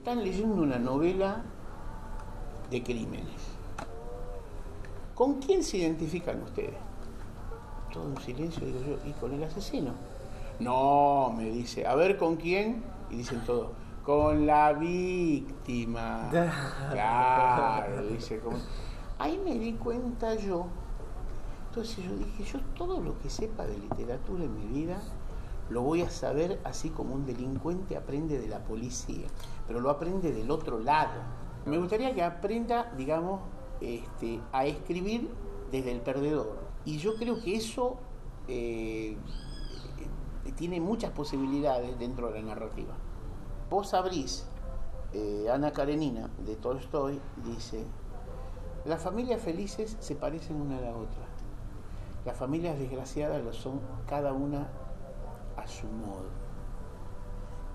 están leyendo una novela de crímenes. ¿Con quién se identifican ustedes? Todo en silencio, digo yo, ¿y con el asesino? No, me dice, a ver, ¿con quién? Y dicen todos, con la víctima. Claro, dice. Ahí me di cuenta yo. Entonces yo dije, yo todo lo que sepa de literatura en mi vida lo voy a saber así como un delincuente aprende de la policía, pero lo aprende del otro lado. Me gustaría que aprenda, digamos, a escribir desde el perdedor. Y yo creo que eso tiene muchas posibilidades dentro de la narrativa. Vos abrís Ana Karenina de Tolstoy, dice, las familias felices se parecen una a la otra. Las familias desgraciadas lo son cada una a su modo.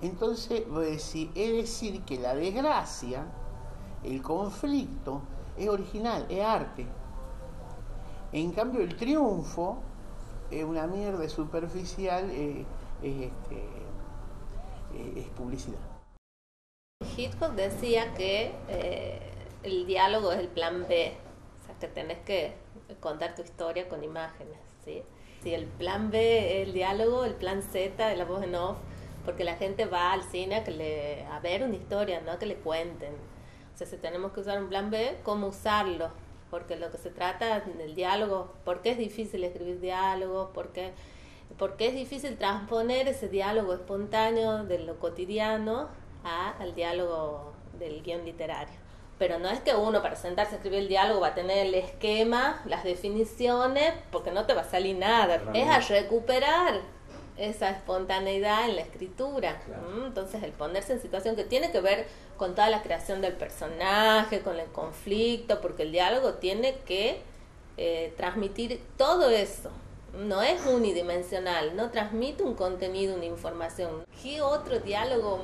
Entonces, es decir que la desgracia, el conflicto, es original, es arte. En cambio, el triunfo es una mierda superficial, es publicidad. Hitchcock decía que el diálogo es el plan B, o sea, que tenés que contar tu historia con imágenes, ¿sí? Si el plan B es el diálogo, el plan Z es la voz en off, porque la gente va al cine a ver una historia, no a que le cuenten. O sea, si tenemos que usar un plan B, ¿cómo usarlo? Porque lo que se trata del diálogo, ¿por qué es difícil escribir diálogos? ¿Por qué es difícil transponer ese diálogo espontáneo de lo cotidiano al diálogo del guión literario? Pero no es que uno para sentarse a escribir el diálogo va a tener el esquema, las definiciones, porque no te va a salir nada. Es a recuperar esa espontaneidad en la escritura. Claro. Entonces el ponerse en situación que tiene que ver con toda la creación del personaje, con el conflicto, porque el diálogo tiene que transmitir todo eso. No es unidimensional, no transmite un contenido, una información. ¿Qué otro diálogo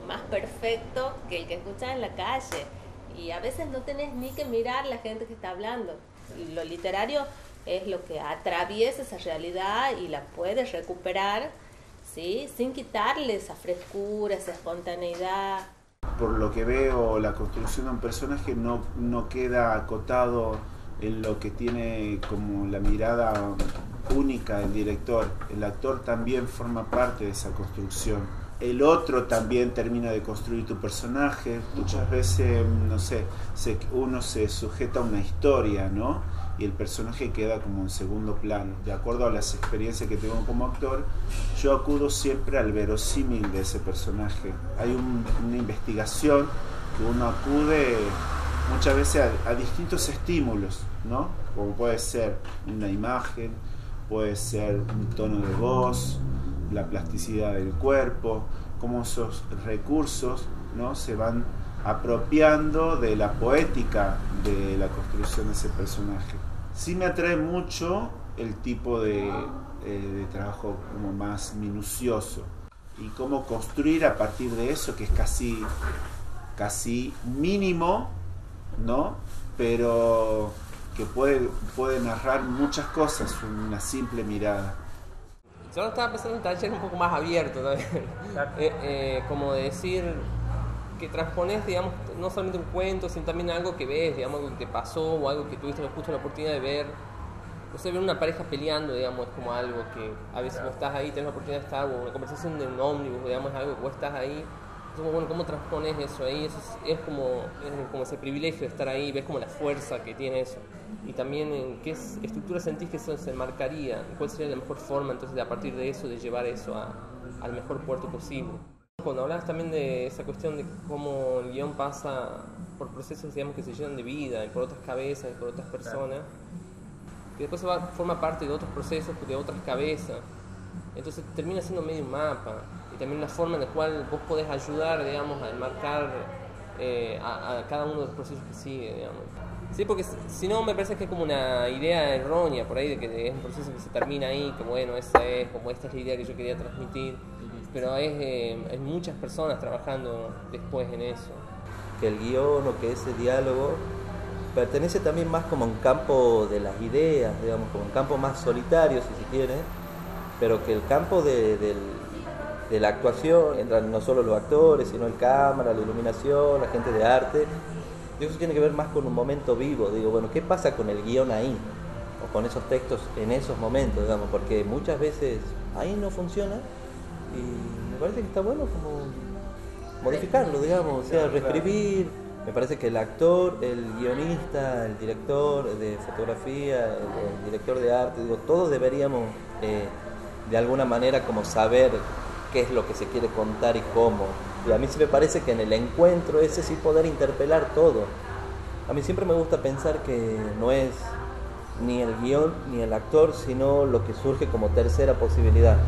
más perfecto que el que escuchas en la calle? Y a veces no tenés ni que mirar la gente que está hablando. Lo literario es lo que atraviesa esa realidad y la puede recuperar, ¿sí? Sin quitarle esa frescura, esa espontaneidad. Por lo que veo, la construcción de un personaje no queda acotado en lo que tiene como la mirada única del director. El actor también forma parte de esa construcción. El otro también termina de construir tu personaje. Muchas veces, no sé, uno se sujeta a una historia, ¿no? Y el personaje queda como en segundo plano. De acuerdo a las experiencias que tengo como actor, yo acudo siempre al verosímil de ese personaje. Hay una investigación que uno acude muchas veces a distintos estímulos, ¿no? Como puede ser una imagen, puede ser un tono de voz, la plasticidad del cuerpo, cómo esos recursos, ¿no?, se van apropiando de la poética de la construcción de ese personaje. Sí me atrae mucho el tipo de trabajo como más minucioso y cómo construir a partir de eso, que es casi mínimo, ¿no?, pero que puede narrar muchas cosas, una simple mirada. Yo estaba pensando en un taller un poco más abierto también. Claro. Como decir que transpones, digamos, no solamente un cuento, sino también algo que ves, digamos, algo que te pasó o algo que tuviste justo la oportunidad de ver. O sea, ver una pareja peleando, digamos, es como algo que a veces no estás ahí, tenés la oportunidad de estar, o una conversación de un ómnibus, digamos, es algo que vos estás ahí. Entonces, bueno, ¿cómo transpones eso ahí? Eso es como ese privilegio de estar ahí, ves como la fuerza que tiene eso. Y también en qué estructura sentís que eso se marcaría, cuál sería la mejor forma, entonces, de a partir de eso, de llevar eso al mejor puerto posible. Cuando hablabas también de esa cuestión de cómo el guión pasa por procesos, digamos, que se llenan de vida, y por otras cabezas, y por otras personas, que después forma parte de otros procesos, de otras cabezas, entonces termina siendo medio un mapa, y también una forma en la cual vos podés ayudar, digamos, a enmarcar a cada uno de los procesos que sigue, digamos. Sí, porque si no me parece que es como una idea errónea por ahí de que es un proceso que se termina ahí, que bueno, esta es la idea que yo quería transmitir, pero hay muchas personas trabajando después en eso. Que el guión o que ese diálogo pertenece también más como a un campo de las ideas, digamos, como un campo más solitario, si se quiere, pero que el campo del de la actuación, entran no solo los actores, sino el cámara, la iluminación, la gente de arte. Y eso tiene que ver más con un momento vivo. Digo, bueno, ¿qué pasa con el guión ahí? O con esos textos en esos momentos, digamos, porque muchas veces ahí no funciona y me parece que está bueno como modificarlo, digamos, o sea, reescribir. Me parece que el actor, el guionista, el director de fotografía, el director de arte, digo, todos deberíamos de alguna manera como saber qué es lo que se quiere contar y cómo. Y a mí sí me parece que en el encuentro ese sí poder interpelar todo. A mí siempre me gusta pensar que no es ni el guión ni el actor, sino lo que surge como tercera posibilidad.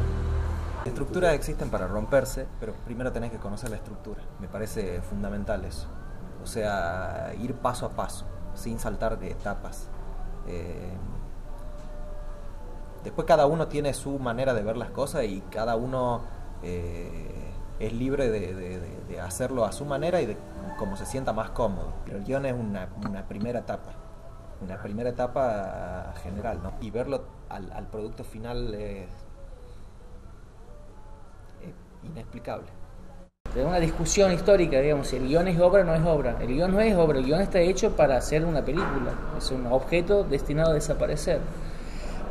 Las estructuras existen para romperse, pero primero tenés que conocer la estructura. Me parece fundamental eso. O sea, ir paso a paso, sin saltar de etapas. Después cada uno tiene su manera de ver las cosas y cada uno es libre de hacerlo a su manera y de como se sienta más cómodo. Pero el guión es una primera etapa general, ¿no? Y verlo al producto final es inexplicable. Es una discusión histórica, digamos, si el guión es obra o no es obra. El guión no es obra, el guión está hecho para hacer una película, es un objeto destinado a desaparecer.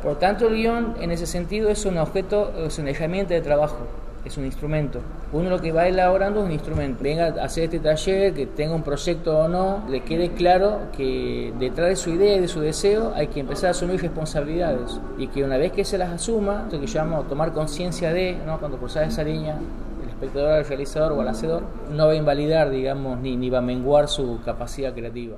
Por tanto, el guión en ese sentido es un objeto, es una herramienta de trabajo, es un instrumento. Uno lo que va elaborando es un instrumento. Venga a hacer este taller, que tenga un proyecto o no, le quede claro que detrás de su idea y de su deseo hay que empezar a asumir responsabilidades. Y que una vez que se las asuma, lo que llamamos tomar conciencia de, ¿no? Cuando cruzas esa línea, el espectador, el realizador o el hacedor, no va a invalidar, digamos, ni va a menguar su capacidad creativa.